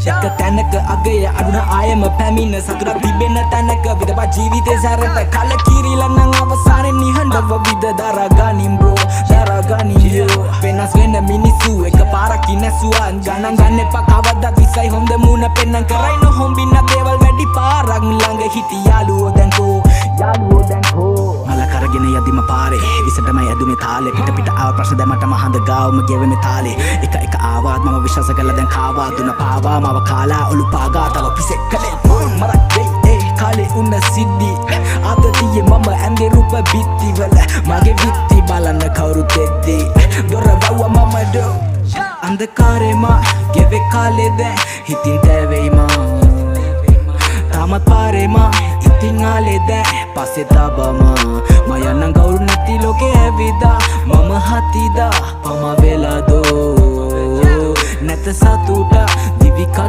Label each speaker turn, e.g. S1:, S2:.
S1: එක තැනක අගය අඩුන ආයම පැමිණ සතුට තිබෙන තැනක විදපා ජීවිතේ සැරට කලකිරිලා නම් අවසානයේ නිහඬව විද දරාගනින් බ්‍රෝ දරාගනින් යෝ වෙනස් වෙන මිනිස්සු එක පාරක් ඉනසුවා ගණන් ගන්න එපා කවදා දිසයි හොඳ මුණ පෙන්නන් කරයි නොහොම්බින්න දේවල් වැඩි පාරක් ළඟ හිටි යාළුවෝ දැන් කෝ මල කරගෙන යදිම පාරේ විසටමයි ඇදුනේ තාලේ පිට පිට ආව ප්‍රශ්න දැමටම හඳ ගාවම ගෙවෙන තාලේ එක එක ආවාත් මම විශ්වාස කළා දැන් කාවා දුන පාවා මව කාලා ඔලු පාගා තව පිසෙක් කලේ මරක් දෙයි කාලේ උන්න සිද්ධි ආතතියේ මම ඇඳේ රූප බිත්තිවල මගේ විත්ති බලන්න කවුරුත් එද්දී දොර වව්ව මම දෝ අන්ධකාරේ මා ගෙවේ කාලේ දැන් හිතින් තැවෙයි මා තාමත් පාරේ මා ඉතින් ආලේ දැන් පස්සේ තබමා මම යන්න කවුරු නැති ලෝකේ ඇවිදා මම හතිදා පම වෙලා දෝ නැත සතුට දිවි